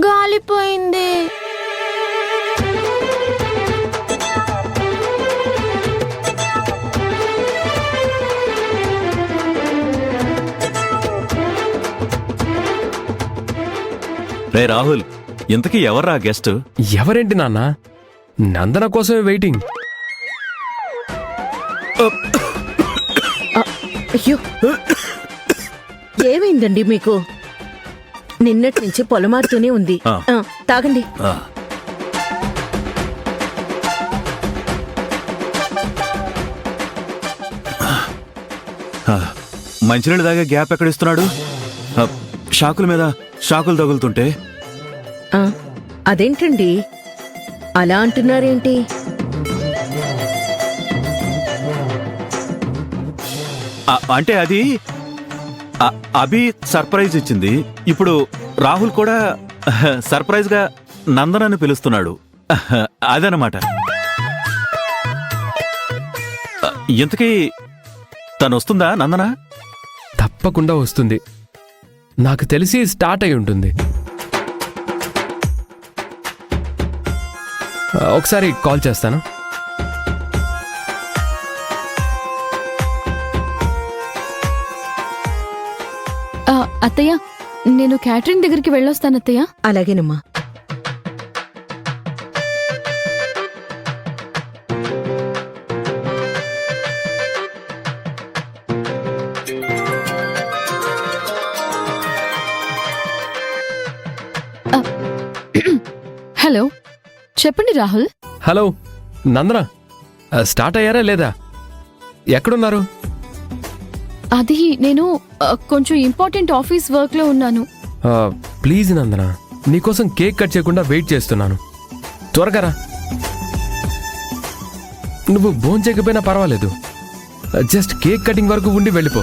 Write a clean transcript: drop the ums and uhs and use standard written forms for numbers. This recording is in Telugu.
గాలిపోయింది. రే రాహుల్, ఇంతకీ ఎవర్రా గెస్ట్? ఎవరేంటి నాన్న, నందన కోసమే వెయిటింగ్. అయ్యో, ఏమైందండి మీకు? నిన్నటి నుంచి పొలమారుతూనే ఉంది. తాగండి. మంచినీళ్ళు దాకా గ్యాప్ ఎక్కడిస్తున్నాడు? షాకుల మీద షాకులు తగులుతుంటే. అదేంటండి అలా అంటున్నారేంటి? అంటే అది అభి సర్ప్రైజ్ ఇచ్చింది. ఇప్పుడు రాహుల్ కూడా సర్ప్రైజ్ గా నందనని పిలుస్తున్నాడు. అదనమాట. ఇంతకీ తను వస్తుందా నందన? తప్పకుండా వస్తుంది. నాకు తెలిసి స్టార్ట్ అయి ఉంటుంది. ఒకసారి కాల్ చేస్తాను. అత్తయ్య, నేను క్యాటరింగ్ దగ్గరికి వెళ్ళొస్తాను అత్తయ్య. అలాగేనమ్మా. హలో, చెప్పండి రాహుల్. హలో నందన, స్టార్ట్ అయ్యారా లేదా? ఎక్కడున్నారు? అది నేను కొంచెం ఇంపార్టెంట్ ఆఫీస్ వర్క్ లో ఉన్నాను. ప్లీజ్ నందన, నీకోసం కేక్ కట్ చేయకుండా వెయిట్ చేస్తున్నాను. త్వరగా రా. నువ్వు భోంచేయకపోయినా పర్వాలేదు, జస్ట్ కేక్ కటింగ్ వరకు ఉండి వెళ్ళిపో.